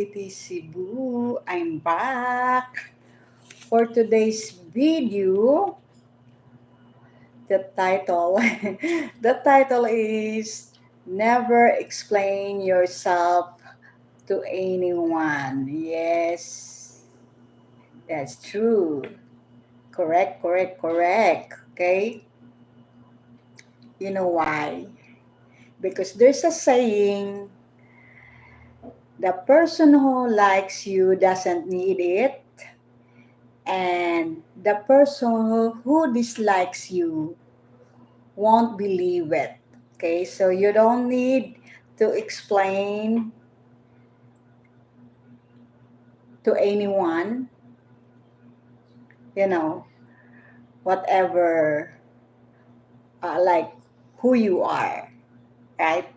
Cebu. I'm back for today's video. The title, the title is "Never Explain Yourself to Anyone." Yes, that's true. Correct, correct, correct. Okay, you know why? Because there's a saying: the person who likes you doesn't need it, and the person who dislikes you won't believe it. Okay, so you don't need to explain to anyone, you know, whatever, like who you are, right?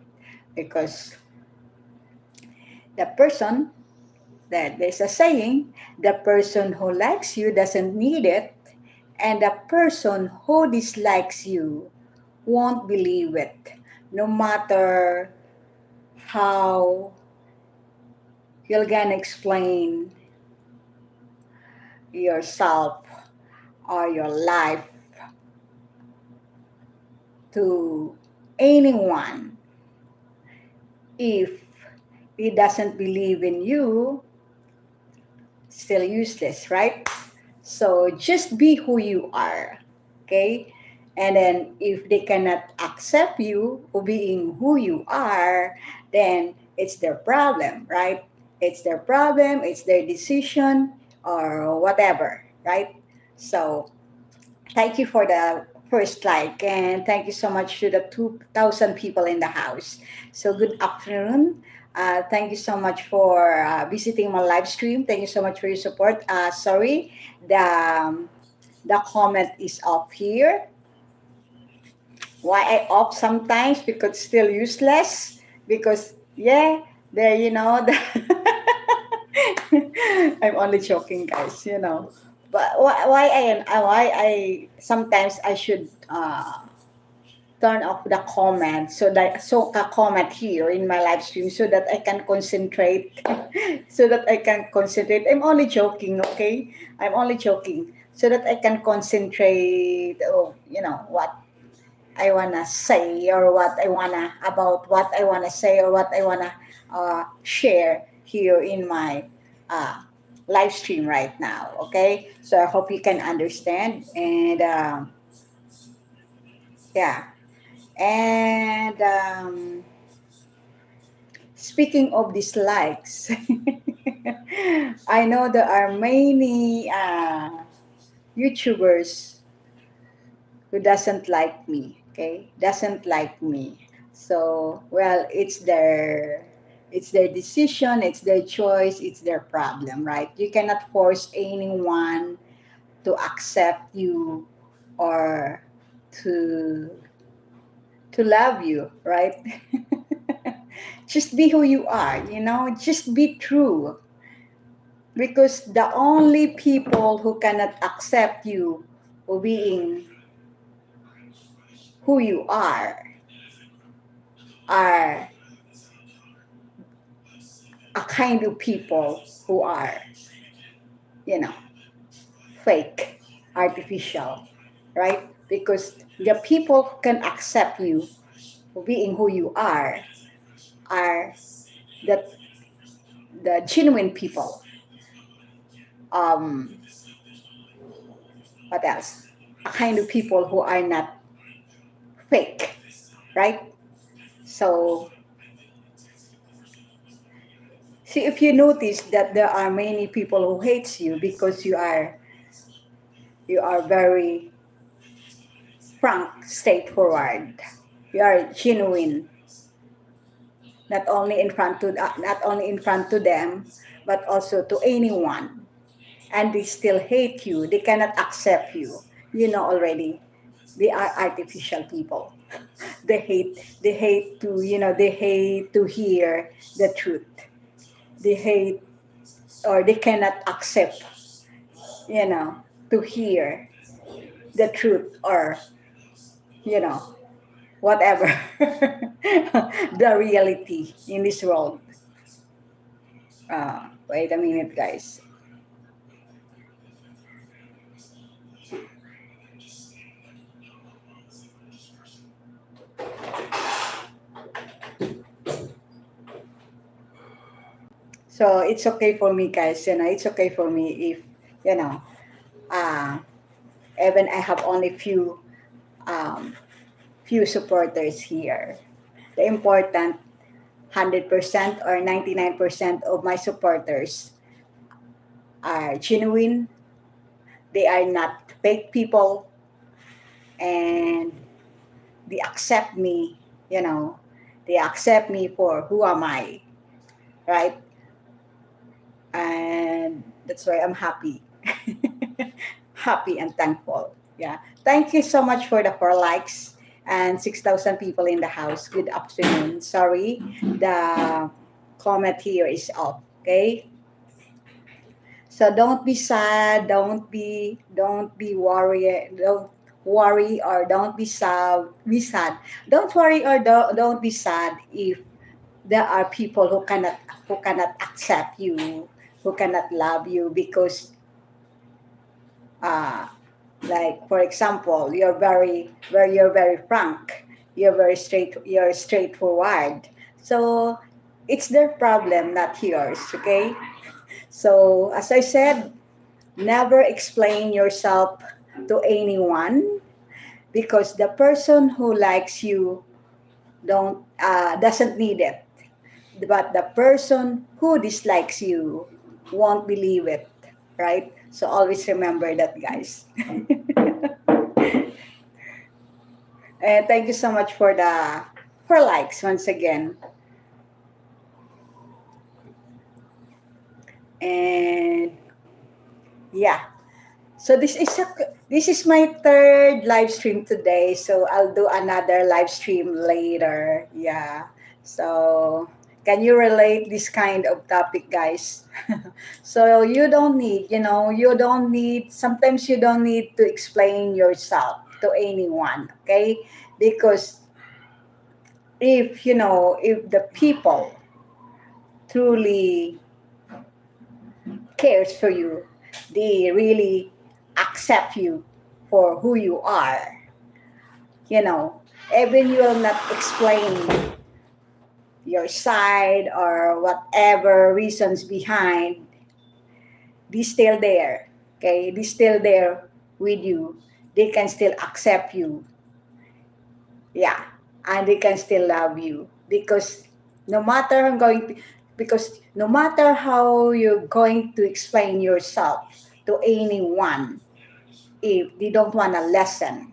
Because the person, that there's a saying, the person who likes you doesn't need it, and the person who dislikes you won't believe it, no matter how you're gonna explain yourself or your life to anyone. If he doesn't believe in you, still useless, right? So just be who you are, okay? And then if they cannot accept you for being who you are, then it's their problem, right? It's their problem, it's their decision, or whatever, right? So thank you for the first like, and thank you so much to the 2,000 people in the house. So good afternoon. Thank you so much for visiting my live stream. Thank you so much for your support. Sorry, the um, the comment is off here. Why I off sometimes? Because still useless. Because yeah, there the I'm only joking, guys. But why I sometimes I should turn off the comment, so that so a comment here in my live stream so that I can concentrate. So that I can concentrate. I'm only joking, okay? I'm only joking so that I can concentrate. Oh, what I wanna say, or what I wanna say, or what I wanna share here in my uh, live stream right now. Okay, so I hope you can understand. And yeah, and speaking of dislikes, I know there are many YouTubers who doesn't like me. Okay, doesn't like me. So well, it's their decision, it's their choice, it's their problem, right? You cannot force anyone to accept you, or to love you, right? Just be who you are, just be true, because the only people who cannot accept you for being who you are a kind of people who are, you know, fake, artificial, right? Because the people who can accept you for being who you are the genuine people. Um, what else? A kind of people who are not fake, right? So, see, if you notice that there are many people who hates you because you are very frank, straightforward. You are genuine, not only in front to them, but also to anyone. And they still hate you. They cannot accept you. You know already, they are artificial people. They hate to hear the truth. They hate, or they cannot accept, you know, to hear the truth, or you know whatever the reality in this world. Wait a minute, guys. So it's okay for me, guys. It's okay for me if you know, uh, even I have only um, few supporters here. The important 100% or 99% of my supporters are genuine. They are not fake people, and they accept me. You know, they accept me for who am I, right? And that's why I'm happy. Happy and thankful. Yeah. Thank you so much for the 4 likes and 6,000 people in the house. Good afternoon. Sorry, the comment here is off. Okay. So don't be sad. Don't be worried. Don't worry or don't be sad. Be sad. Don't worry or don't be sad if there are people who cannot accept you, who cannot love you because uh, like for example you're very frank, you're straightforward, so it's their problem, not yours. Okay, so as I said, never explain yourself to anyone because the person who likes you don't doesn't need it, but the person who dislikes you won't believe it, right? So always remember that, guys. And thank you so much for likes once again. And yeah, so this is my third live stream today. So I'll do another live stream later. Yeah. So can you relate this kind of topic, guys? So you don't need, sometimes you don't need to explain yourself to anyone, okay? Because if the people truly cares for you, they really accept you for who you are, you know, even you will not explain your side or whatever reasons behind, they still there, okay? They still there with you. They can still accept you, yeah, and they can still love you because no matter I'm going to, because no matter how you're going to explain yourself to anyone, if they don't want to listen,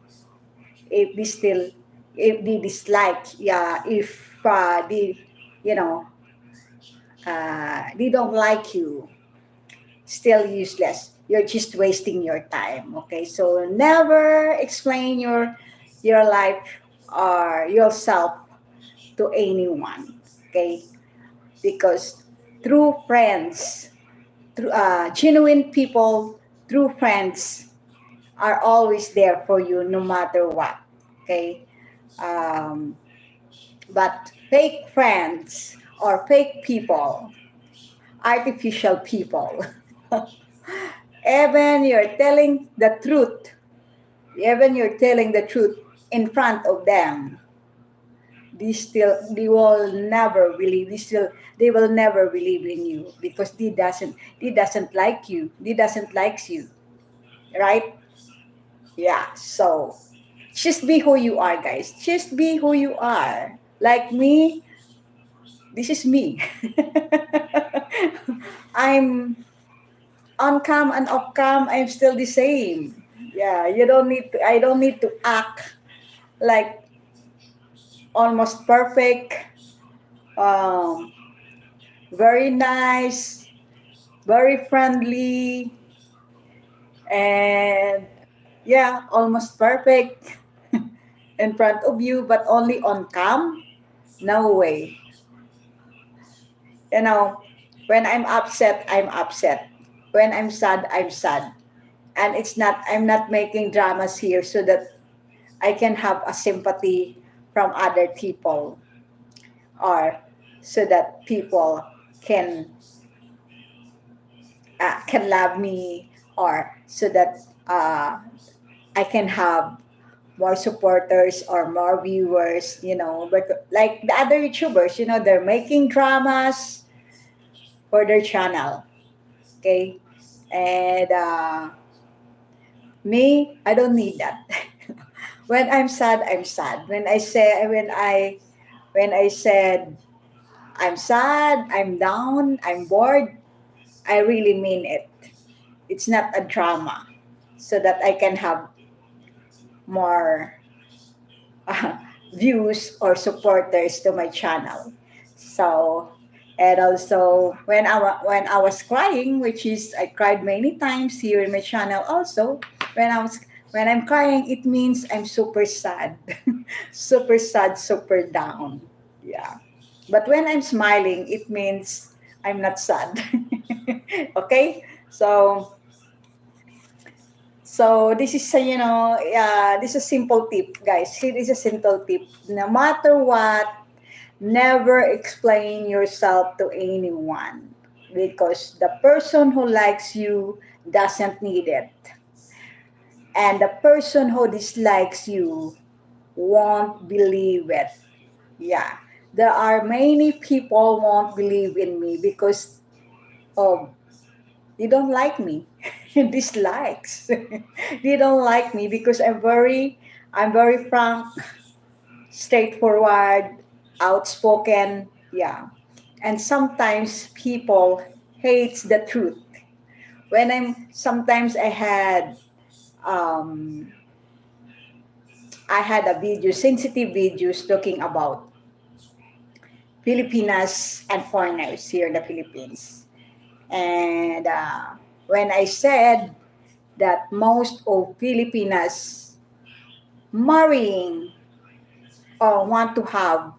if they still, if they dislike, yeah, if they, you know, they don't like you, still useless. You're just wasting your time. Okay, so never explain your life or yourself to anyone. Okay, because true friends, genuine people, true friends are always there for you no matter what. Okay, um, but fake friends or fake people, artificial people, even you're telling the truth, even you're telling the truth in front of them, they will never believe. They will never believe in you because they doesn't like you. They doesn't likes you, right? Yeah. So just be who you are, guys. Just be who you are. Like me, this is me. I'm on cam and off cam. I'm still the same. Yeah. You don't need to. I don't need to act like almost perfect. Um, very nice, very friendly, and yeah, almost perfect in front of you, but only on cam. No way. You know, when I'm upset, I'm upset. When I'm sad, I'm sad. And I'm not making dramas here so that I can have a sympathy from other people or so that people can can love me, or so that I can have more supporters or more viewers, but like the other YouTubers, they're making dramas for their channel, okay? And me, I don't need that. When I'm sad, I'm sad. When I said I'm sad, I'm down, I'm bored, I really mean it. It's not a drama, so that I can have more uh, views or supporters to my channel. So, and also when I was crying, which is I cried many times here in my channel also. When I was when I'm crying, it means I'm super sad, super sad, super down. Yeah. But when I'm smiling, it means I'm not sad. Okay? So this is this is a simple tip, guys. Here is a simple tip. No matter what, never explain yourself to anyone, because the person who likes you doesn't need it, and the person who dislikes you won't believe it. Yeah, there are many people won't believe in me because of they don't like me. Dislikes. They don't like me because I'm very frank, straightforward, outspoken. Yeah. And sometimes people hates the truth. When I'm sometimes um I had a video, sensitive videos talking about Filipinas and foreigners here in the Philippines. And when I said that most of Filipinas marrying or want to have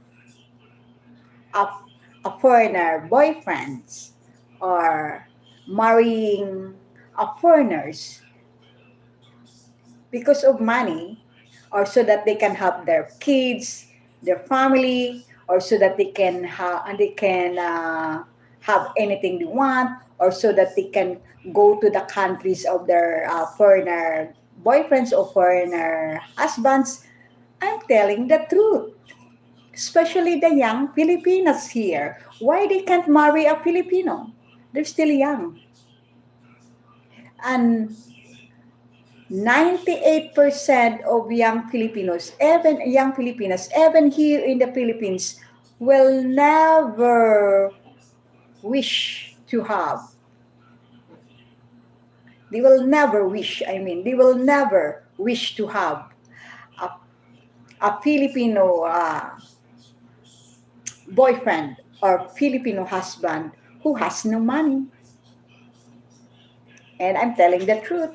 a, a foreigner boyfriends, or marrying a foreigners because of money, or so that they can have their kids, their family, or so that they can have anything they want, or so that they can go to the countries of their foreigner boyfriends or foreigner husbands. I'm telling the truth, especially the young Filipinas here. Why they can't marry a Filipino? They're still young. And 98% of young Filipinos, even young Filipinas, even here in the Philippines, will never wish to have. They will never wish to have a, a Filipino boyfriend or Filipino husband who has no money. And I'm telling the truth.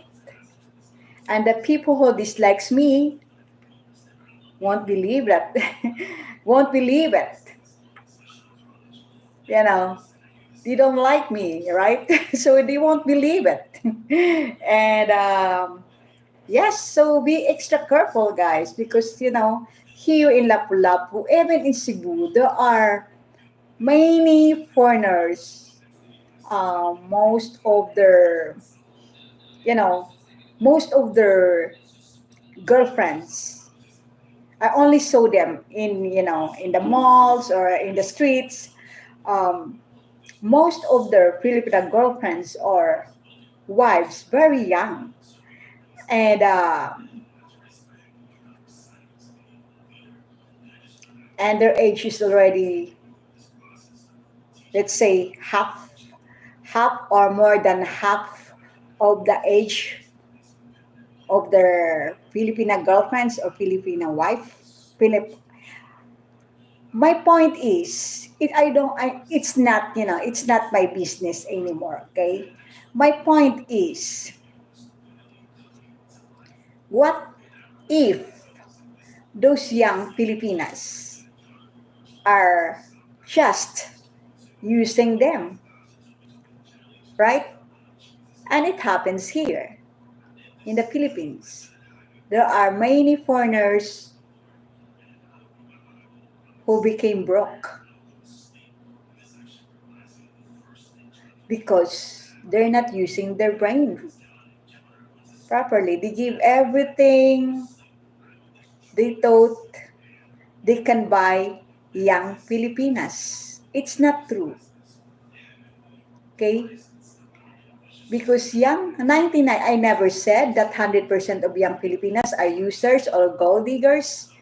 And the people who dislikes me won't believe that. Won't believe it. You know, they don't like me, right? So they won't believe it. And yes, so be extra careful, guys, because here in Lapu-Lapu, even in Cebu, there are many foreigners. Most of their, you know, most of their girlfriends, I only saw them in the malls or in the streets. Um, Most of their Filipino girlfriends or wives very young, and their age is already, let's say, half or more than half of the age of their Filipina girlfriends or Filipina wife. My point is, it's not, it's not my business anymore. Okay, my point is, what if those young Filipinas are just using them, right? And it happens here in the Philippines. There are many foreigners who became broke because They're not using their brain properly. They give everything they thought they can buy young Filipinas. It's not true, okay? Because young 99, I never said that 100% of young Filipinas are users or gold diggers,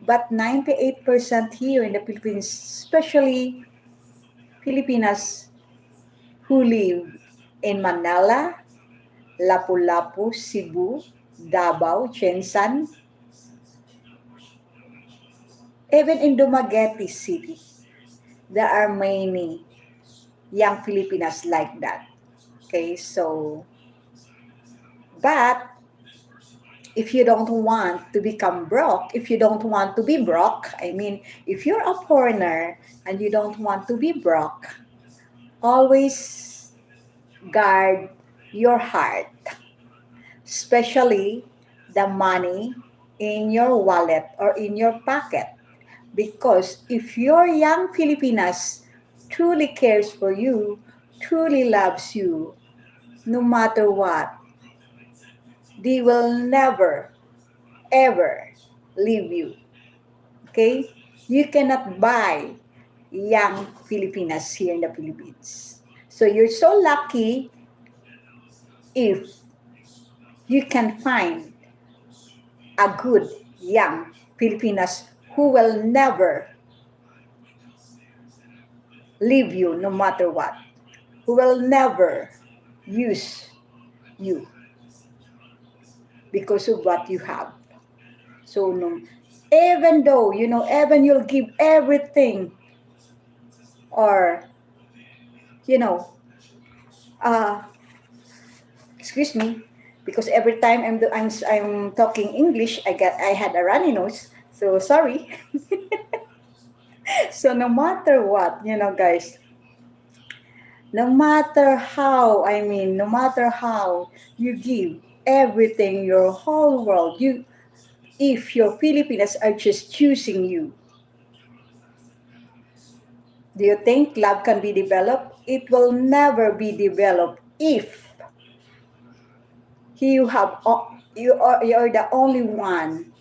but 98% here in the Philippines, especially Filipinas who live in Manila, Lapu-Lapu, Cebu, Davao, Jensan, even in Dumaguete City, there are many young Filipinas like that. Okay, so, but if you don't want to become broke, if you don't want to be broke, I mean, if you're a foreigner and you don't want to be broke, always guard your heart, especially the money in your wallet or in your pocket. Because if your young Filipinas truly cares for you, truly loves you, no matter what, they will never, ever leave you. Okay? You cannot buy young Filipinas here in the Philippines. So you're so lucky if you can find a good young Filipinas who will never leave you no matter what, who will never use you because of what you have. So no, even though, even you'll give everything or, you know, uh, excuse me, because every time I'm talking English, I had a runny nose. So sorry. So no matter what, guys, no matter how you give everything, your whole world, if your Filipinas are just choosing you, do you think love can be developed? It will never be developed if you're the only one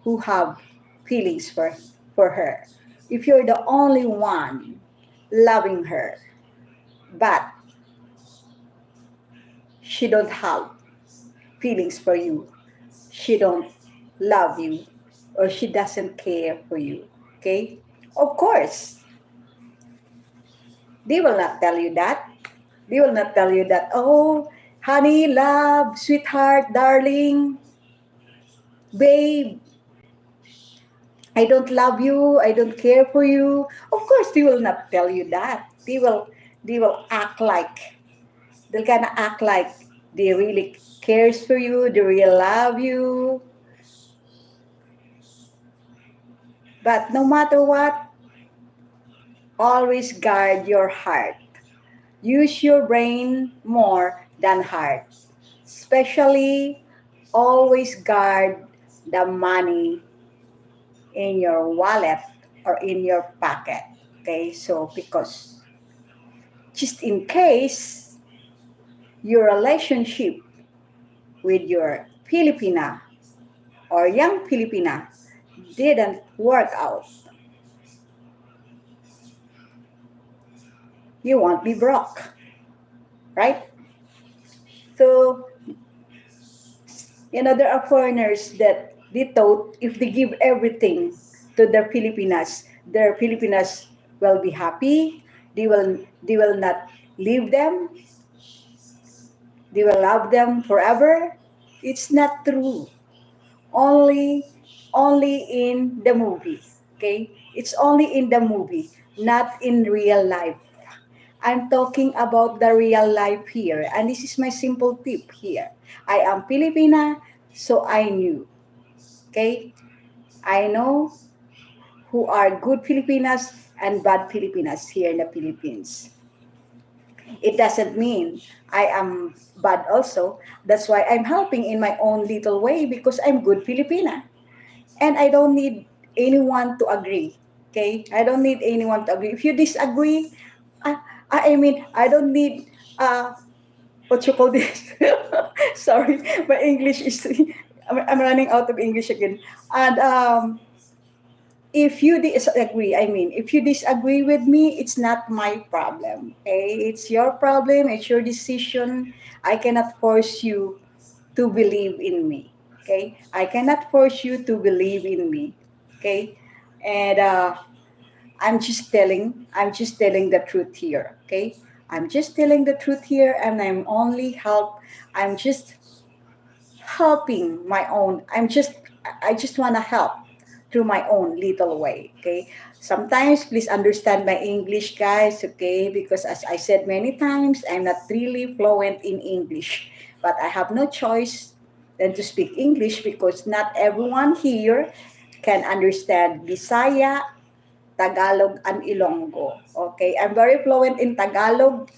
who have feelings for her. If you're the only one loving her, but she don't have feelings for you, she don't love you, or she doesn't care for you, okay? Of course, they will not tell you that. They will not tell you that, oh, honey, love, sweetheart, darling, babe, I don't love you, I don't care for you. Of course, they will not tell you that. They will act like they're gonna act like they really cares for you, they really love you. But no matter what, always guard your heart. Use your brain more than heart. Especially always guard the money in your wallet or in your pocket. Okay, so because just in case your relationship with your Filipina or young Filipina didn't work out, you won't be broke, right? So, there are foreigners that they thought if they give everything to their Filipinas will be happy. They will not leave them. They will love them forever. It's not true. Only only in the movie. Okay? It's only in the movie, not in real life. I'm talking about the real life here. And this is my simple tip here. I am Filipina, so I knew. Okay? I know who are good Filipinas and bad Filipinas here in the Philippines. It doesn't mean I am bad also. That's why I'm helping in my own little way because I'm good Filipina. And I don't need anyone to agree. Okay? I don't need anyone to agree. If you disagree, I, I mean, I don't need what you call this? Sorry, my English is. I'm running out of English again. And if you disagree, I mean, if you disagree with me, it's not my problem. Okay, it's your problem. It's your decision. I cannot force you to believe in me. Okay, I cannot force you to believe in me. Okay, and I'm just telling the truth here. Okay, I'm just telling the truth here, and I'm just helping my own. I just want to help through my own little way. Okay, sometimes please understand my English, guys. Okay, because as I said many times, I'm not really fluent in English, but I have no choice than to speak English because not everyone here can understand Bisaya, Tagalog, and Ilonggo. Okay, I'm very fluent in Tagalog,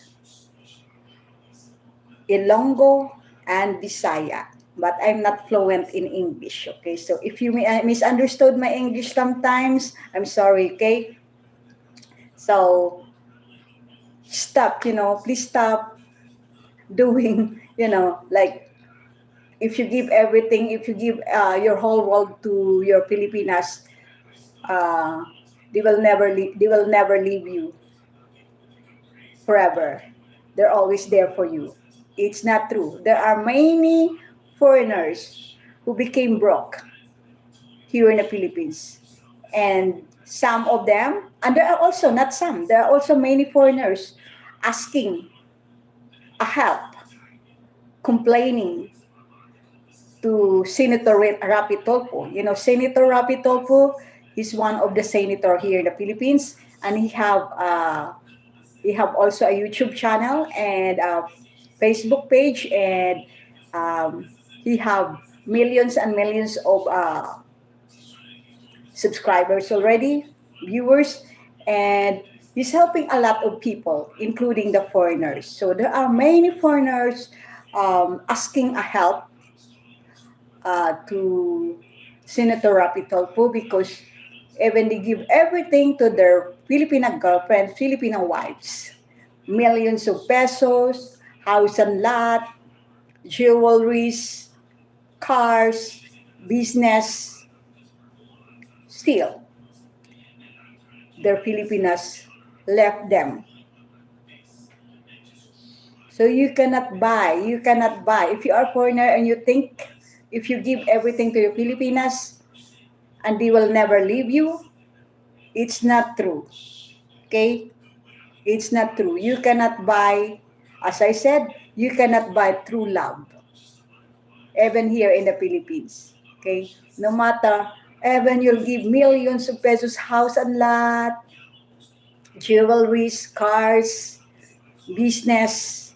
Ilonggo, and Bisaya, but I'm not fluent in English. Okay, so if you misunderstood my English sometimes, I'm sorry. Okay, so stop. Please stop doing. Like if you give everything, if you give your whole world to your Filipinas, uh, they will never leave you forever. They're always there for you. It's not true. There are many foreigners who became broke here in the Philippines. And some of them, and there are also, not some, there are also many foreigners asking a help, complaining to Senator Rapi Tolpo. Senator Rapi Tolpo is one of the senator here in the Philippines, and he have also a YouTube channel and a Facebook page, and he have millions and millions of subscribers already, viewers, and he's helping a lot of people, including the foreigners. So there are many foreigners asking a help to Senator Rapi Tolpo because even they give everything to their Filipino girlfriends, Filipino wives, millions of pesos, house and lot, jewelries, cars, business. Still, their Filipinas left them. So you cannot buy. If you are a foreigner and you think if you give everything to your Filipinas and they will never leave you, it's not true. Okay? It's not true. You cannot buy, as I said, you cannot buy true love, even here in the Philippines. Okay? No matter, even you'll give millions of pesos, house and lot, jewelries, cars, business,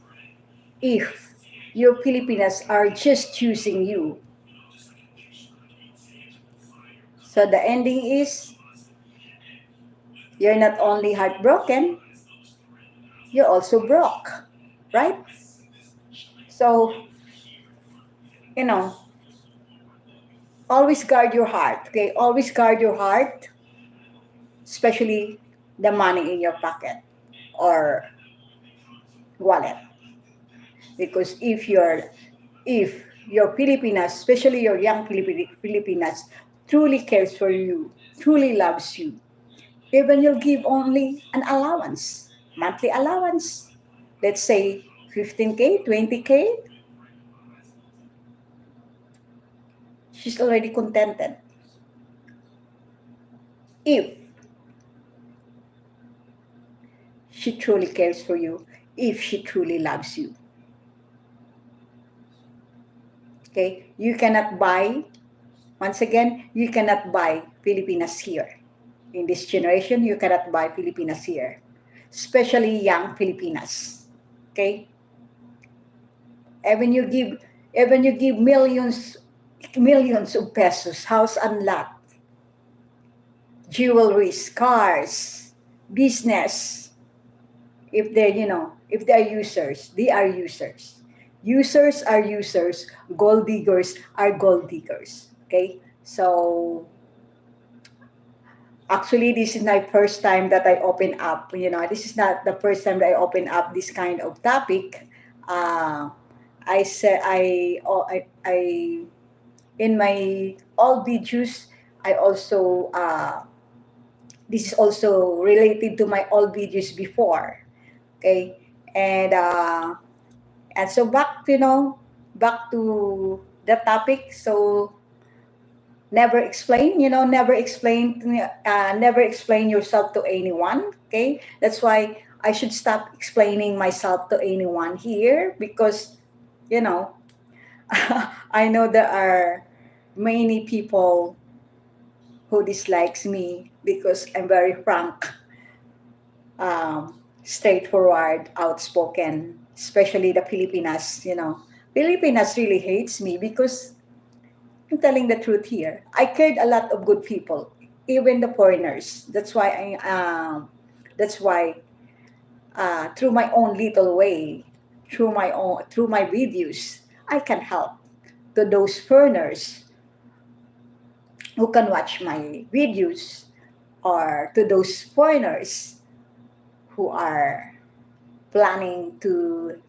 if your Filipinas are just choosing you. So the ending is you're not only heartbroken, you're also broke, right? So, you know, always guard your heart, okay? Always guard your heart, especially the money in your pocket or wallet. Because if your Filipinas, especially your young Filipinas, truly cares for you, truly loves you, even you'll give only an allowance, monthly allowance, let's say 15K, 20K, she's already contented. If she truly cares for you, if she truly loves you. Okay? You cannot buy, once again, you cannot buy Filipinas here. In this generation, you cannot buy Filipinas here. Especially young Filipinas. Okay? Even you give even you give millions of pesos, house and lot, jewelries, cars, business, if they're users, they are users. Users are users, gold diggers are gold diggers. Okay? So actually this is my first time that I open up. This is not the first time that I open up this kind of topic. Uh, I said I in my all videos I also this is also related to my old videos before. Okay, and so back, back to the topic. So never explain, never explain yourself to anyone. Okay, that's why I should stop explaining myself to anyone here, because you know I know there are many people who dislikes me because I'm very frank, straightforward, outspoken, especially the Filipinas. Filipinas really hates me because I'm telling the truth here. I cared a lot of good people, even the foreigners. That's why through my own little way, through my videos, I can help to those foreigners who can watch my videos, or to those foreigners who are planning to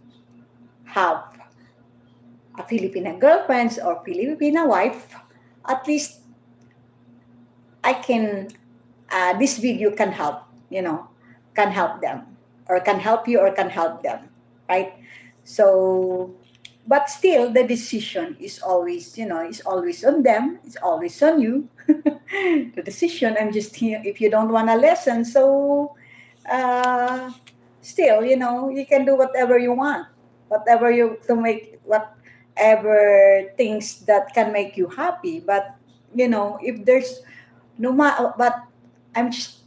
have a Filipina girlfriend or Filipina wife. At least I can, this video can help, can help them, or can help you, or can help them, right? So, but still, the decision is always, is always on them. It's always on you. The decision. I'm just here. If you don't want to listen, so uh, still, you can do whatever you want, whatever you to make whatever things that can make you happy. But if there's no matter, but I'm just,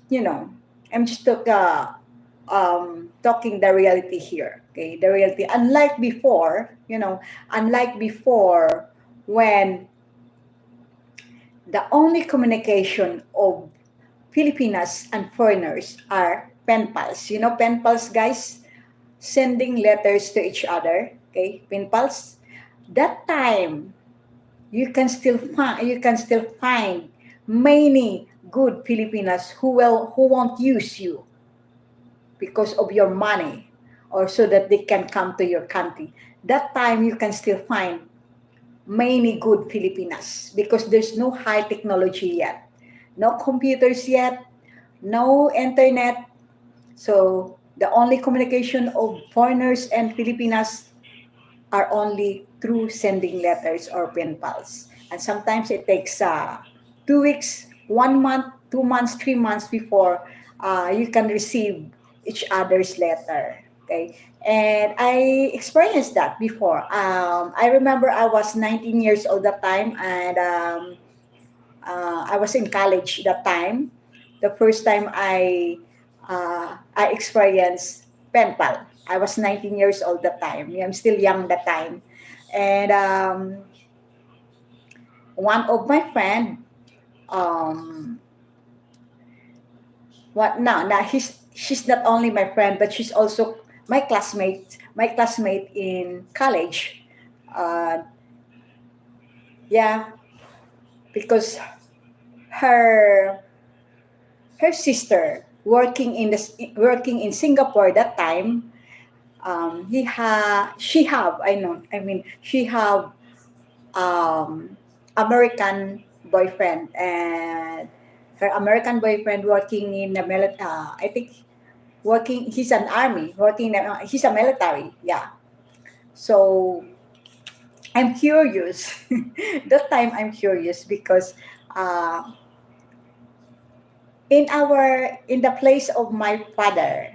talking the reality here. Okay, the reality. Unlike before, when the only communication of Filipinas and foreigners are pen pals. Pen pals, guys, sending letters to each other. Okay, pen pals. That time, you can still find many good Filipinas who won't use you because of your money, or so that they can come to your country. That time you can still find many good Filipinas because there's no high technology yet, no computers yet, no internet. So the only communication of foreigners and Filipinas are only through sending letters or pen pals. And sometimes it takes 2 weeks, 1 month, 2 months, 3 months before you can receive each other's letter. Okay. And I experienced that before. I remember I was 19 years old that time, and I was in college that time. The first time I experienced pen pal. I was 19 years old that time. I'm still young that time, and one of my friend, um, what now? Now she's not only my friend, but she's also my classmate. My classmate in college. Uh, yeah, because her her sister working in Singapore that time. I mean, she have American boyfriend, and her American boyfriend working in the military. I think working. He's an army. He's a military. Yeah. So I'm curious. That time I'm curious because uh, in the place of my father,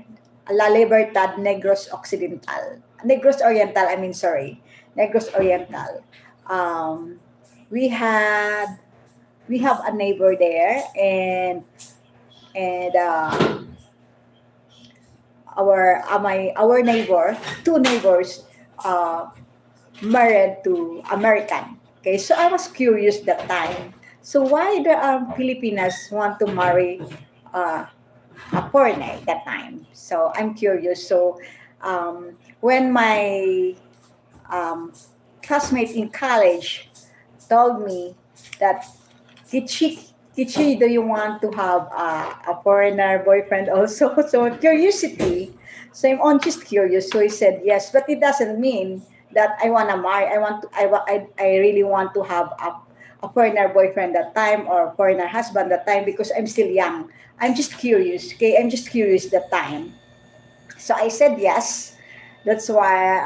La Libertad Negros Occidental, Negros Oriental. I mean, sorry, Negros Oriental. Um, we had we have a neighbor there, and our neighbor, two neighbors, uh, married to American. Okay, so I was curious that time. So why the Filipinas want to marry uh, a foreigner that time? So I'm curious. So when my um, classmate in college told me that Kitchie Kichi, do you want to have a foreigner boyfriend also? So curiosity. So I'm on just curious. So he said yes, but it doesn't mean that I want to marry. I want to. I really want to have a foreigner boyfriend that time or foreigner husband that time because I'm still young. I'm just curious. Okay, I'm just curious that time. So I said yes. That's why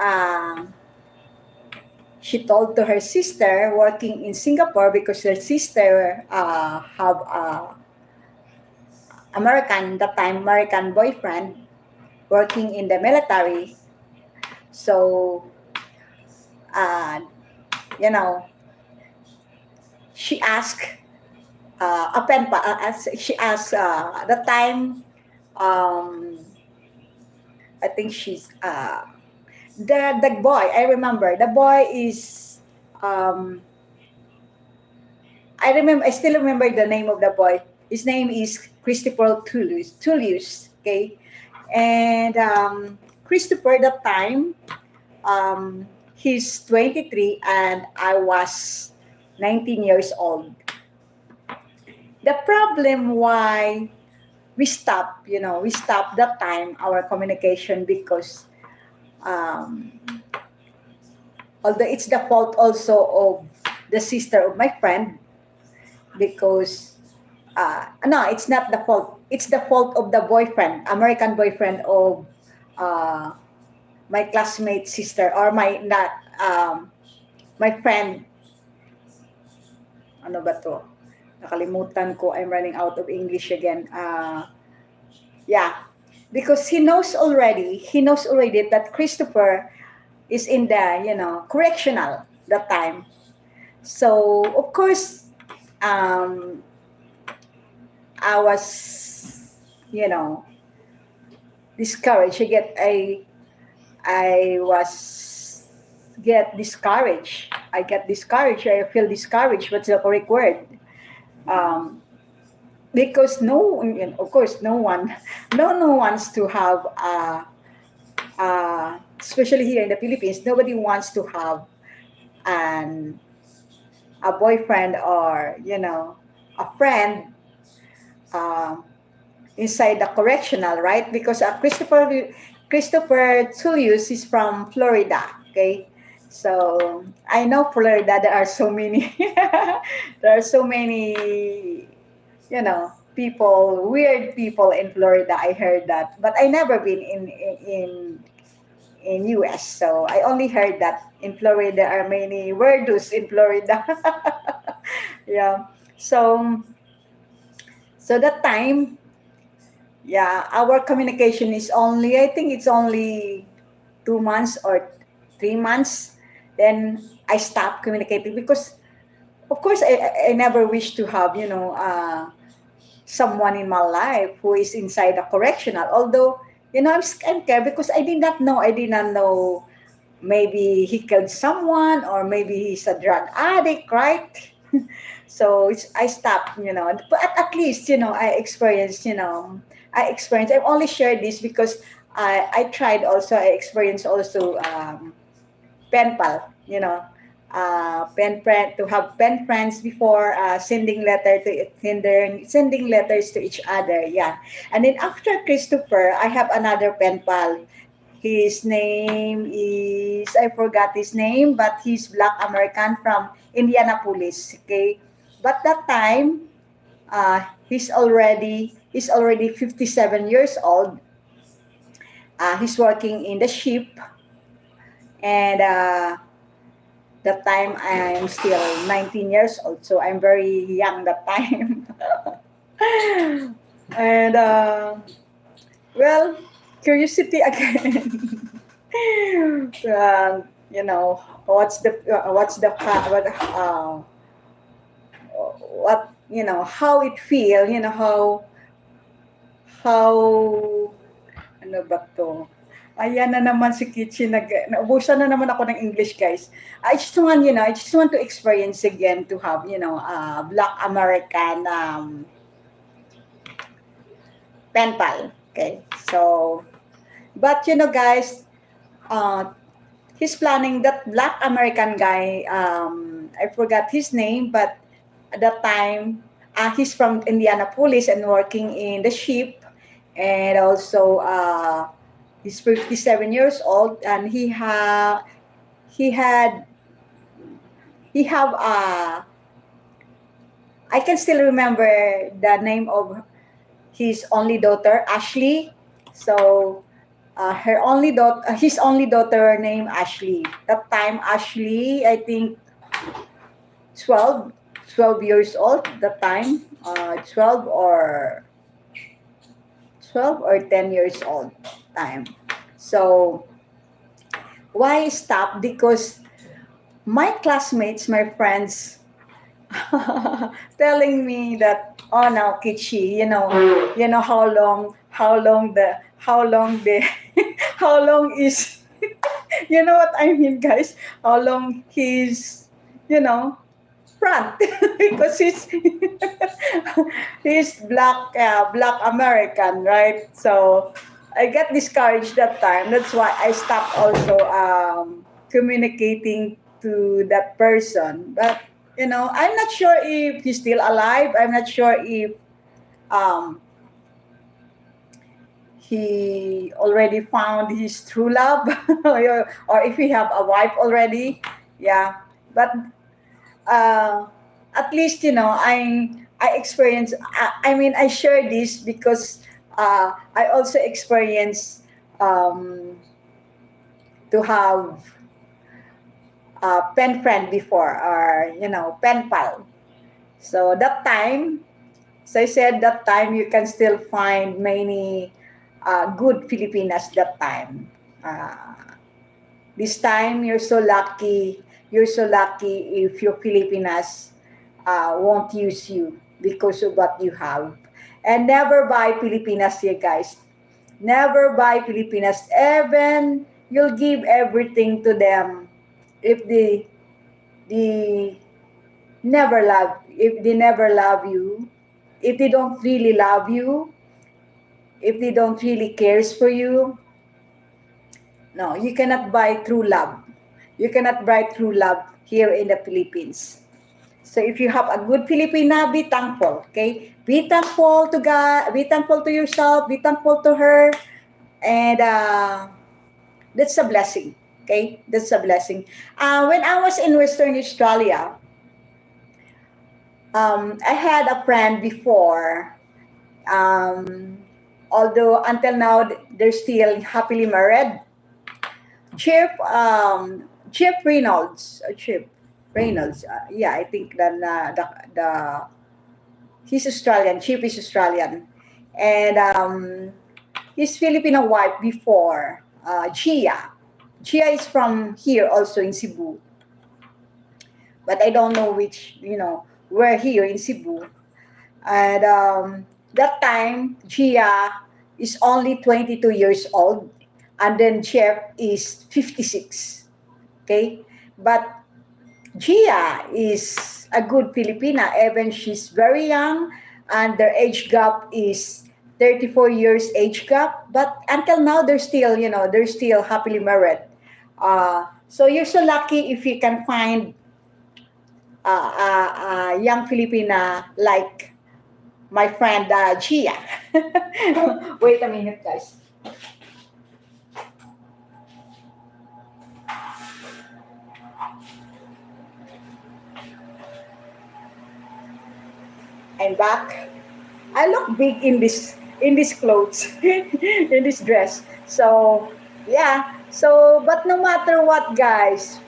she told to her sister working in Singapore because her sister have a American that time American boyfriend working in the military. So uh, you know she asked a pen pa- she asked the time um, I think she's the boy I remember the boy is um, I still remember the name of the boy. His name is Christopher Tullius, okay? And Christopher, that time, he's 23 and I was 19 years old. The problem why we stopped that time, our communication, because um, although it's the fault also of the sister of my friend, because no, it's not the fault. It's the fault of the boyfriend, American boyfriend of uh, my classmate sister or my not my friend. Ano ba to? Nakalimutan ko. I'm running out of English again. Yeah, because he knows already. He knows already that Christopher is in the correctional that time. So of course, um, I was you know discouraged. I was get discouraged. I get discouraged. I feel discouraged. What's the correct word? Um, because of course, no one, no wants to have, especially here in the Philippines, nobody wants to have an a boyfriend or a friend um, inside the correctional, right? Because Christopher Tullius is from Florida. Okay, so I know Florida. There are so many. There are so many. People, weird people in Florida. I heard that, but I never been in US. So I only heard that in Florida are many weirdos in Florida. Yeah. So that time, yeah, our communication is only, I think it's only 2 months or 3 months. Then I stopped communicating because, of course, I never wish to have, someone in my life who is inside a correctional. Although, I'm scared because I did not know maybe he killed someone or maybe he's a drug addict, right? So I stopped, but at least, I experienced, I've only shared this because I tried also, I experienced also pen pal, pen friend, to have pen friends before sending letters to each other, yeah. And then after Christopher, I have another pen pal. His name is, I forgot his name, but he's Black American from Indianapolis. Okay, but that time, he's already 57 years old. He's working in the ship, and that time I'm still 19 years old, so I'm very young that time. And well, curiosity again. What how it feel, how ano ba to? Ayan na naman si Kitchen, naubusan na naman ako ng English, guys. I just want to experience again to have, Black American pen pal. Okay, so, but guys, uh, he's planning that Black American guy. I forgot his name, but at that time, he's from Indianapolis and working in the ship, and also he's 57 years old, and he had he have I can still remember the name of his only daughter, Ashley. So his only daughter named Ashley. That time, Ashley, I think 12, 12 years old. That time, 12 or 10 years old time. So why stop? Because my classmates, my friends, telling me that, oh now Kitchi, you know how long the how long is you know what I mean, guys, how long he's, you know front because he's black American, right? So I got discouraged that time. That's why I stopped also communicating to that person. But I'm not sure if he's still alive. I'm not sure if um, he already found his true love, or if he have a wife already. Yeah, but uh, at least I experience. I mean, I share this because I also experience um, to have a pen friend before, or pen pal. So that time, as I said, that time you can still find many good Filipinas that time. This time you're so lucky. You're so lucky if your Filipinas won't use you because of what you have. And never buy Filipinas here, guys. Never buy Filipinas. Even you'll give everything to them if they never love you, if they don't really love you, if they don't really cares for you. No, you cannot buy true love. You cannot buy true love here in the Philippines. So if you have a good Filipina, be thankful, okay? Be thankful to God, be thankful to yourself, be thankful to her, and that's a blessing, okay? That's a blessing. When I was in Western Australia, I had a friend before, um, although until now they're still happily married. Chip Reynolds, Chip Reynolds. Yeah, I think that he's Australian. Chip is Australian, and his Filipino wife before, Gia. Gia is from here also in Cebu, but I don't know which, where here in Cebu. And that time, Gia is only 22 years old, and then Chef is 56. Okay, but Gia is a good Filipina, even she's very young, and their age gap is 34 years age gap. But until now, they're still happily married. So you're so lucky if you can find a young Filipina like my friend Gia. Wait a minute, guys. I'm back. I look big in this clothes, in this dress. So yeah. So but no matter what, guys,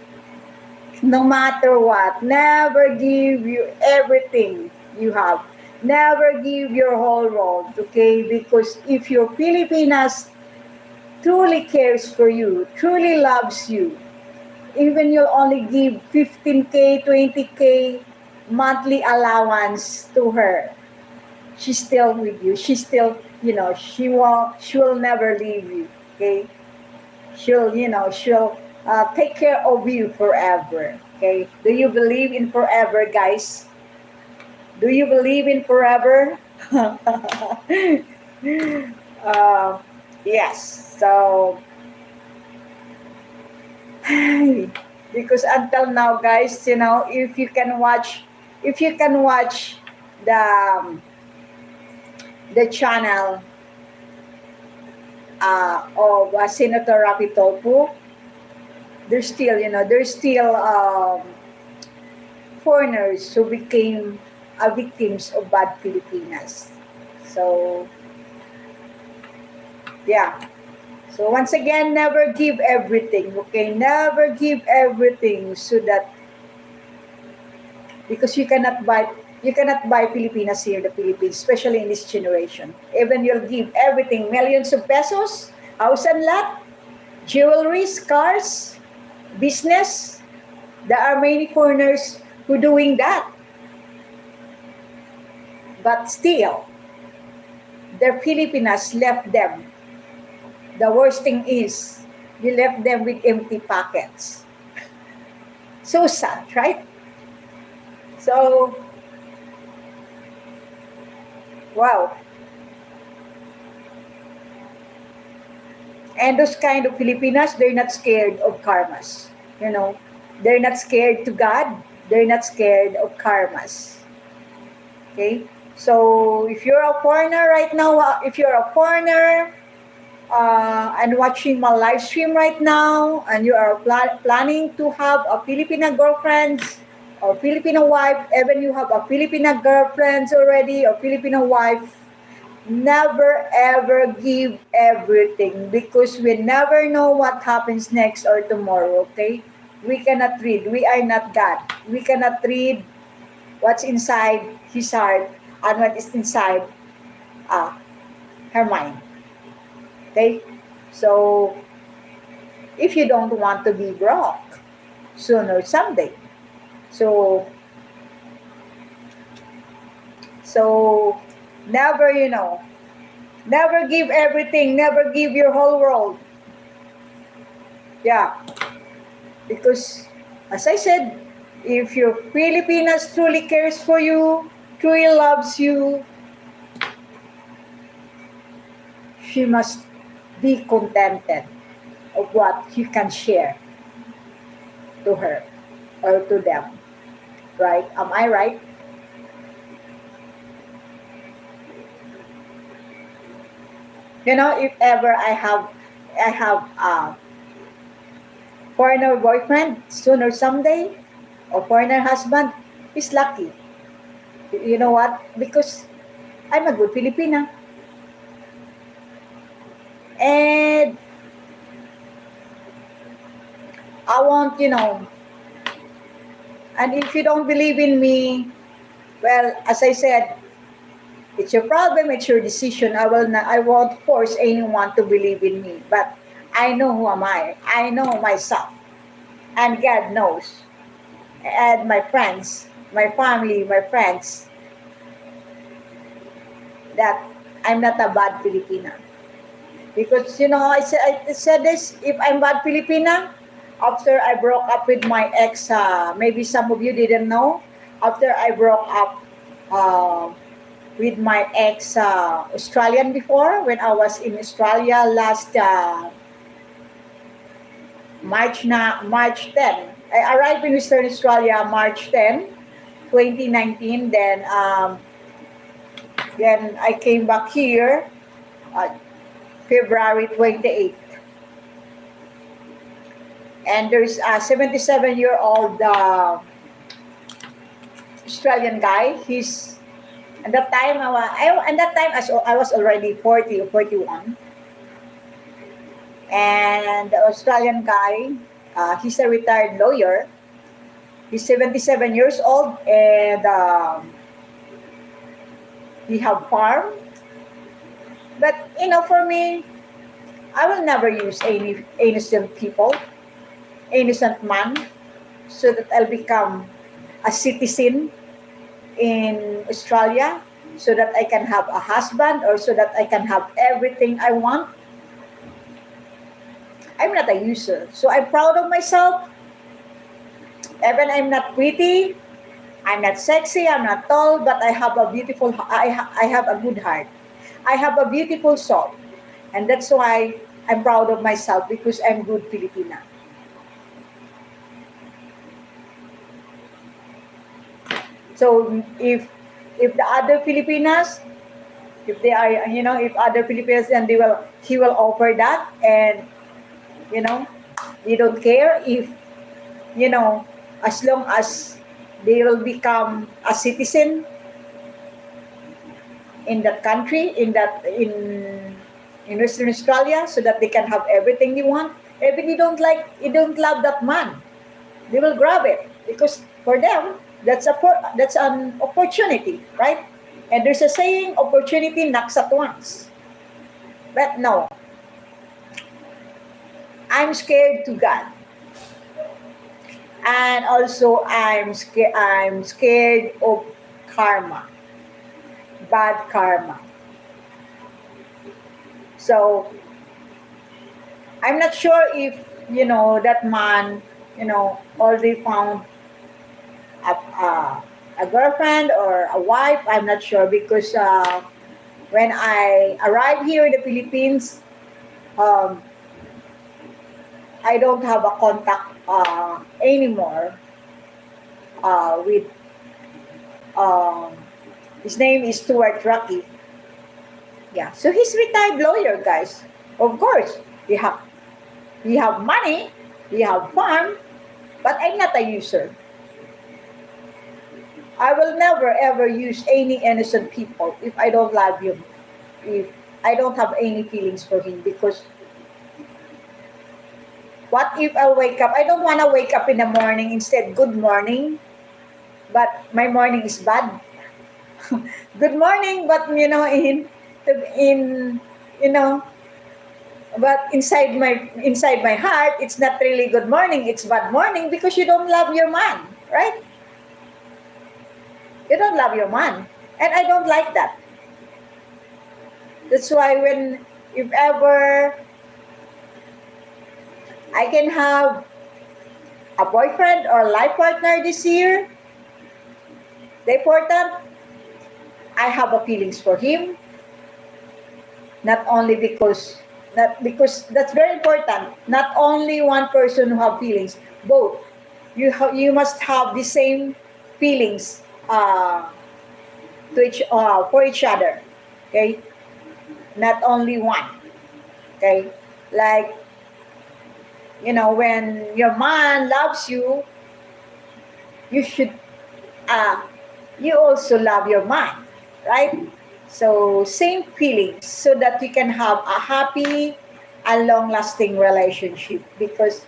no matter what, never give you everything you have. Never give your whole world, okay? Because if your Filipinas truly cares for you, truly loves you, even you'll only give 15K, 20K monthly allowance to her, she's still with you. She's still, she will never leave you. Okay, she'll take care of you forever. Okay, do you believe in forever, guys? Do you believe in forever? uh, yes. So because until now, guys, if you can watch the the channel of Senator Rapi Tulfo, there's still foreigners who became victims of bad Filipinas. So yeah. So once again, never give everything. Okay, never give everything, so that because you cannot buy Filipinas here in the Philippines, especially in this generation. Even you'll give everything, millions of pesos, house and lot, jewelries, cars, business. There are many foreigners who doing that, but still, the Filipinas left them. The worst thing is, you left them with empty pockets. So sad, right? So, wow. And those kind of Filipinas, they're not scared of karmas. You know, they're not scared to God. They're not scared of karmas. Okay? So, if you're a foreigner right now, if you're a foreigner and watching my live stream right now, and you are planning to have a Filipina girlfriend or Filipino wife, even you have a Filipina girlfriend already or Filipino wife, never ever give everything, because we never know what happens next or tomorrow, okay? We cannot read. We are not God. We cannot read what's inside his heart and what is inside uh, her mind, okay? So, if you don't want to be broke sooner or someday, so, so never, never give everything, never give your whole world. Yeah, because as I said, if your Filipinas truly cares for you, truly loves you, she must be contented of what you can share to her or to them. Right? Am I right? If ever I have a foreigner boyfriend soon or someday, or foreigner husband, he's lucky. You know what? Because I'm a good Filipina. And I want, and if you don't believe in me, well, as I said, it's your problem, it's your decision. I won't force anyone to believe in me. But I know who am I. I know myself. And God knows. And my friends, my family, my friends, that I'm not a bad Filipina. Because I said this, if I'm bad Filipina, after I broke up with my ex, maybe some of you didn't know, after I broke up uh, with my ex Australian before, when I was in Australia last March 10. I arrived in Western Australia March 10, 2019. Then I came back here uh, February 28th. And there's a 77-year-old Australian guy. He's at that time as I was already 40 or 41. And the Australian guy, he's a retired lawyer. He's 77 years old, and he have farm. But for me, I will never use any innocent people, innocent man, so that I'll become a citizen in Australia, so that I can have a husband, or so that I can have everything I want. I'm not a user. So I'm proud of myself. Even I'm not pretty, I'm not sexy, I'm not tall, but I have a I have a good heart. I have a beautiful soul. And that's why I'm proud of myself, because I'm good Filipina. So if If the other Filipinas, if they are, if other Filipinas, then he will offer that, and you know, they don't care if, you know, as long as they will become a citizen in that country, in Western Australia, so that they can have everything they want. If they don't like, they don't love that man, they will grab it because for them that's an opportunity, right? And there's a saying, opportunity knocks at once. But no, I'm scared to God, and also I'm scared of karma, bad karma. So I'm not sure if, that man, already found a, a, a girlfriend or a wife. I'm not sure because when I arrived here in the Philippines, um, I don't have a contact anymore with, um, his name is Stuart Rocky. Yeah, so he's retired lawyer, guys. Of course, he have money, he have farm, but I'm not a user. I will never ever use any innocent people if I don't love him, if I don't have any feelings for him. Because what if I wake up? I don't want to wake up in the morning instead good morning, but my morning is bad. Good morning, but in you know, but inside my heart, it's not really good morning. It's bad morning because you don't love your man, right? You don't love your man, and I don't like that. That's why when, if ever I can have a boyfriend or life partner this year, the important, I have a feelings for him, not only because, not because that's very important. Not only one person who have feelings, both. You must have the same feelings for each other. Okay, not only one. Okay, like, when your man loves you, you should, uh, you also love your man, right? So same feelings, so that you can have a happy and long lasting relationship. Because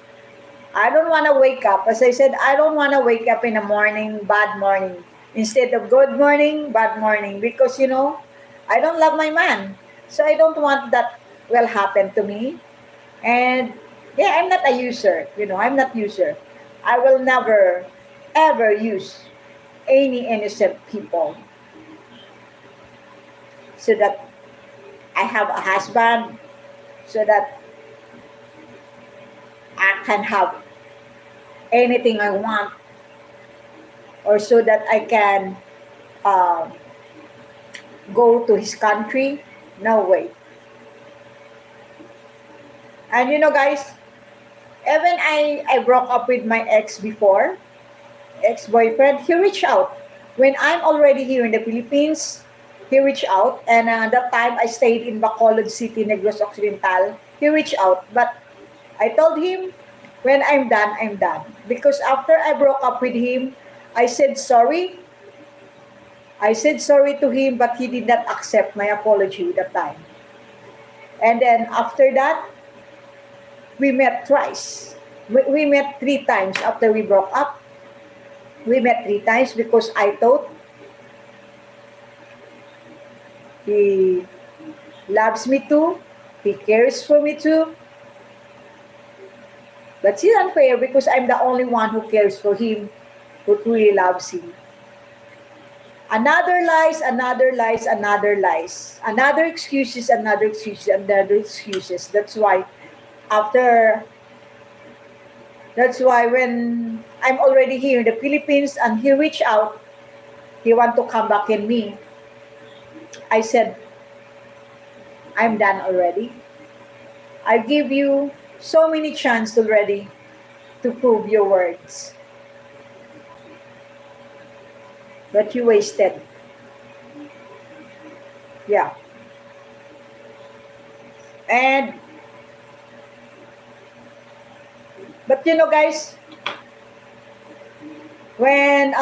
I don't want to wake up, as I said, I don't want to wake up in the morning, bad morning, instead of good morning, bad morning. Because, I don't love my man. So I don't want that will happen to me. And yeah, I'm not a user, I'm not user. I will never, ever use any innocent people, so that I have a husband, so that I can have anything I want, or so that I can uh, go to his country. No way. And guys, even I broke up with my ex before, ex-boyfriend, he reached out. When I'm already here in the Philippines, he reached out. And that time I stayed in Bacolod City, Negros Occidental. He reached out. But I told him, when I'm done, I'm done. Because after I broke up with him, I said sorry. I said sorry to him, but he did not accept my apology that time. And then after that, we met twice. We met three times after we broke up. We met three times because I thought he loves me too, he cares for me too. But it's unfair because I'm the only one who cares for him, who truly loves him. Another lies, another lies, another lies. Another excuses, another excuses, another excuses. After that's why when I'm already here in the Philippines and he reached out, he want to come back in me. I said, I'm done already. I give you so many chances already to prove your words. But you wasted. Yeah. And but guys, when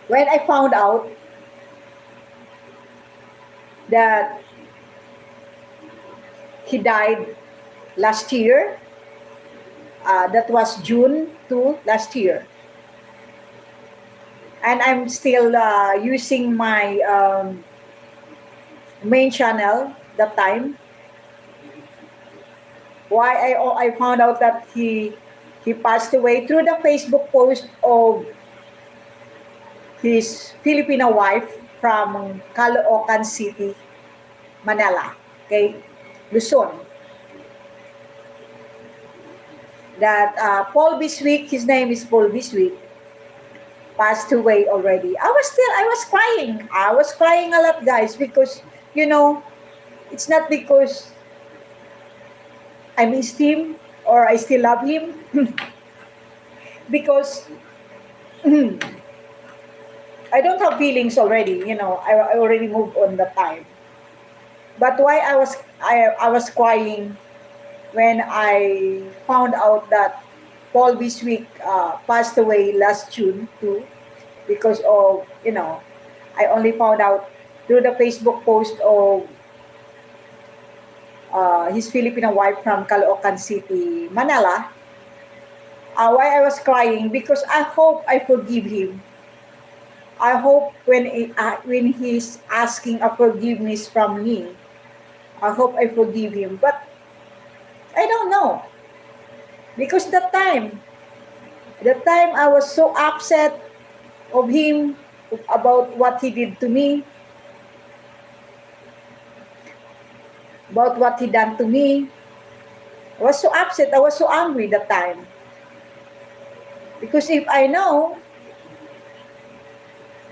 when I found out that he died last year, that was June 2 last year, and I'm still using my main channel that time. Why I found out that he passed away through the Facebook post of his Filipino wife from Caloocan City, Manila. Okay, Luzon. That Paul Biswick, his name is Paul Biswick, passed away already. I was crying. I was crying a lot, guys, because you know it's not because I missed him or I still love him, because I don't have feelings already. I already moved on the time. But why I was crying when I found out that Paul Biswick passed away last June too, because of I only found out through the Facebook post of his Filipino wife from Caloocan City, Manila. Why I was crying, because I hope I forgive him. I hope when he's asking a forgiveness from me, I hope I forgive him. But I don't know, because the time I was so upset of him, about what he did to me, about what he done to me. I was so upset. I was so angry that time, because if I know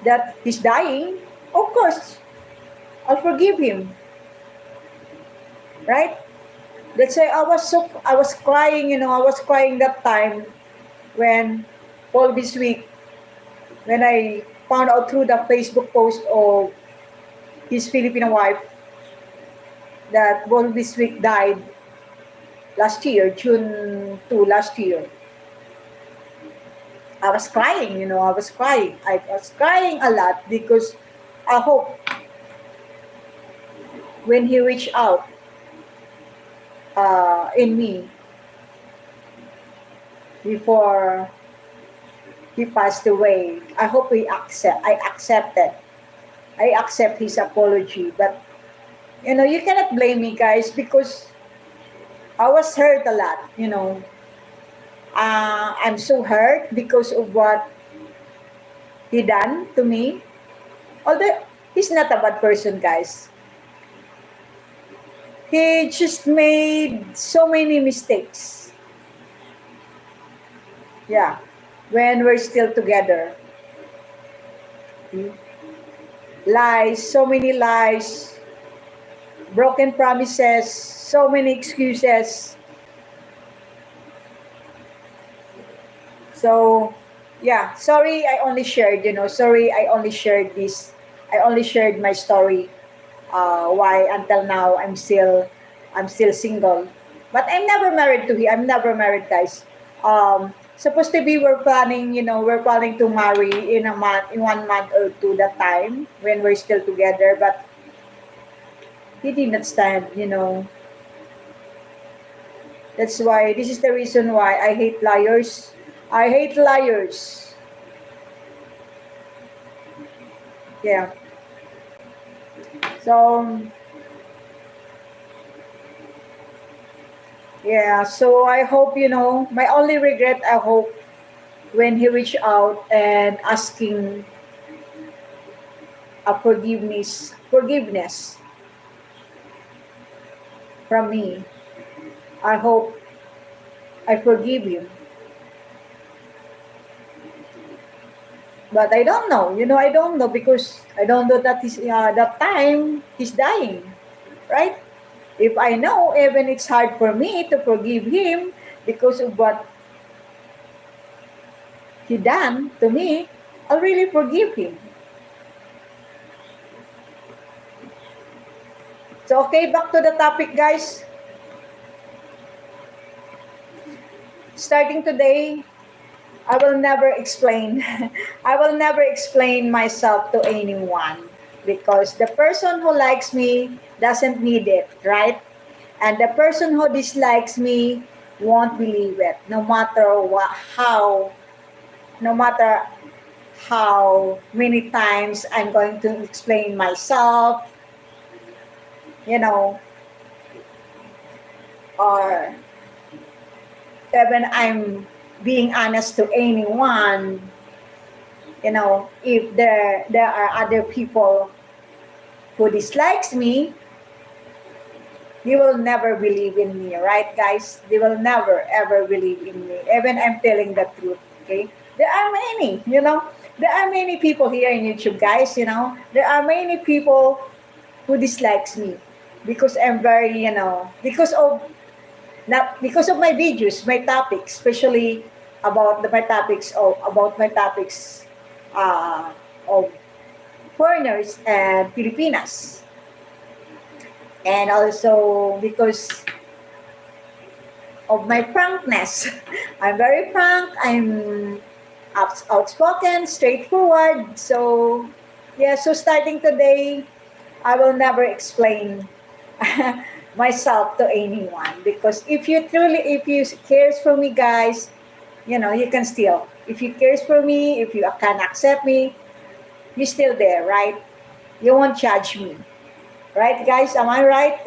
that he's dying, of course I'll forgive him, right? That's why I was crying. I was crying that time when Paul Biswick, when I found out through the Facebook post of his Filipino wife that Paul Biswick died last year, June 2 last year. I was crying. I was crying. I was crying a lot, because I hope when he reached out in me before he passed away, I hope I accept his apology. But you cannot blame me, guys, because I was hurt a lot. I'm so hurt because of what he done to me. Although he's not a bad person, guys. He just made so many mistakes. Yeah, when we're still together. Lies, so many lies, broken promises, so many excuses. So, yeah, sorry I only shared, sorry I only shared this. I only shared my story, why until now I'm still single. But I'm never married to him. I'm never married, guys. Supposed to be we're planning to marry in a month, in 1 month or two, that time when we're still together. But he did not stand. That's why this is the reason why I hate liars. I hate liars. Yeah. So yeah, so I hope, my only regret, I hope when he reached out and asking a forgiveness from me. I hope I forgive him. But I don't know. I don't know, because I don't know that time he's dying, right? If I know, even it's hard for me to forgive him because of what he done to me, I'll really forgive him. So, okay, back to the topic, guys. Starting today, I will never explain. I will never explain myself to anyone because the person who likes me doesn't need it, right? And the person who dislikes me won't believe it, no matter what, no matter how many times I'm going to explain myself, you know, or even I'm being honest to anyone, if there are other people who dislikes me, they will never believe in me, right, guys? They will never ever believe in me, even I'm telling the truth. Okay, there are many, there are many people here in YouTube, guys. There are many people who dislikes me because I'm very, because of not because of my videos, my topics, especially my topics uh, of foreigners and Filipinas, and also because of my frankness. I'm very frank. I'm outspoken, straightforward. So yeah. So starting today, I will never explain myself to anyone because if you cares for me, guys, you can still. If you cares for me, if you can accept me, you're still there, right? You won't judge me, right, guys? Am I right?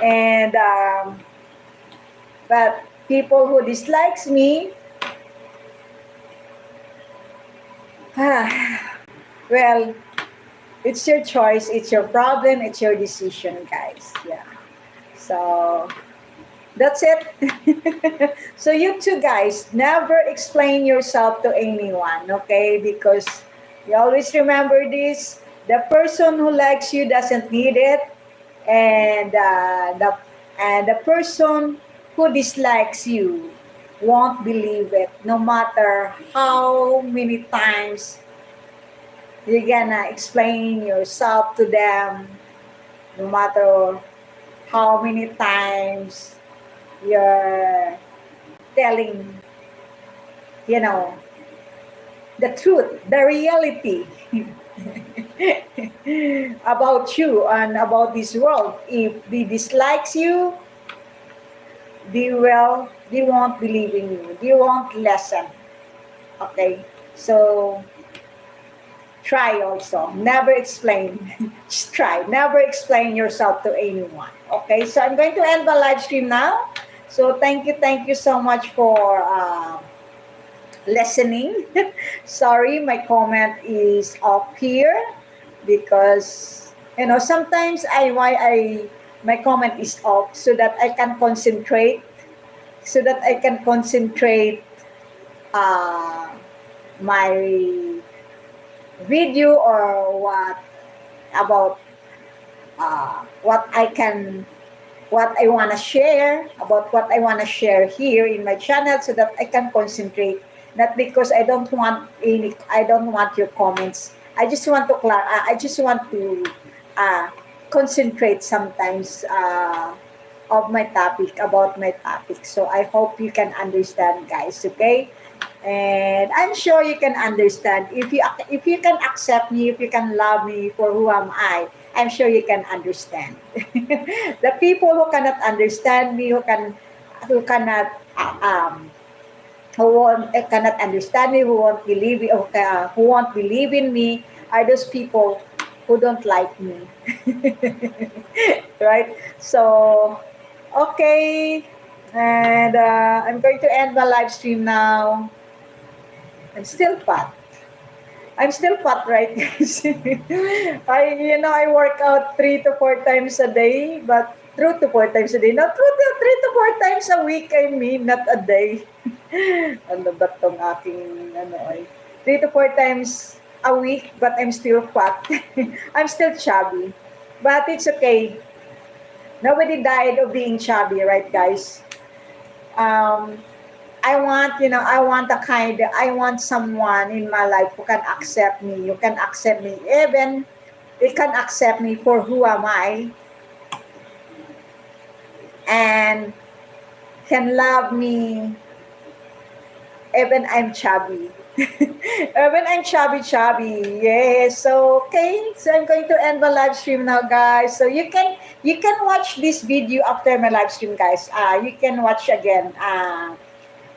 And but people who dislikes me, well, it's your choice, it's your problem, it's your decision, guys. Yeah. So that's it. So you two guys, never explain yourself to anyone, okay? Because you always remember this: the person who likes you doesn't need it, and the person who dislikes you won't believe it, no matter how many times you're gonna explain yourself to them, no matter how many times you're telling, you know, the truth, the reality about you and about this world. If they dislikes you, they won't believe in you. They won't listen. Okay. So try also. Never explain. Just try. Never explain yourself to anyone. Okay. So I'm going to end the live stream now. So thank you so much for listening. Sorry, my comment is up here because sometimes I my comment is off so that I can concentrate, so that I can concentrate uh, my video or about what I want to share, about what I want to share here in my channel, so that I can concentrate. Not because I don't want your comments. I just want to I just want to uh, concentrate sometimes of my topic, about my topic. So I hope you can understand, guys. Okay, and I'm sure you can understand if you can accept me, if you can love me for who am I. I'm sure you can understand. The people who cannot understand me, who cannot cannot understand me, who won't believe in me, are those people who don't like me. Right? So, okay, and I'm going to end my live stream now. I'm still fat. I'm still fat, right, guys? I work out 3 to 4 times a day, but 3 to 4 times a day, not 3 to 4 times a week, I mean, not a day. Ano ba tong aking, 3 to 4 times a week, but I'm still fat. I'm still chubby. But it's okay. Nobody died of being chubby, right, guys? Um, I want someone in my life who can accept me, who can accept me, even It can accept me for who am I and can love me even I'm chubby. Even I'm chubby. Yes. So okay. So I'm going to end my live stream now, guys. So you can watch this video after my live stream, guys. You can watch again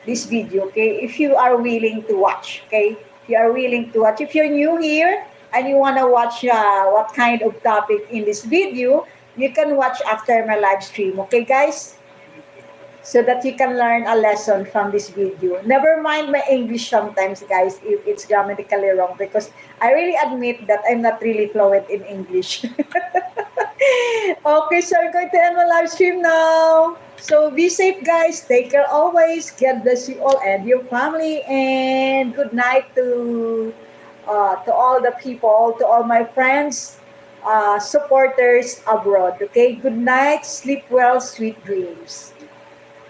this video, okay? If you are willing to watch, okay? If you are willing to watch. If you're new here and you wanna watch what kind of topic in this video, you can watch after my live stream, okay, guys? So that you can learn a lesson from this video. Never mind my English sometimes, guys, if it's grammatically wrong, because I really admit that I'm not really fluent in English. Okay, so I'm going to end my live stream now. So be safe, guys. Take care always. God bless you all and your family. And good night to all the people, to all my friends, supporters abroad. Okay, good night. Sleep well, sweet dreams.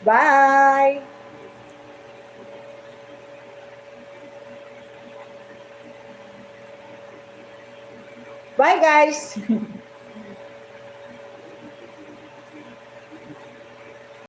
Bye. Bye, guys.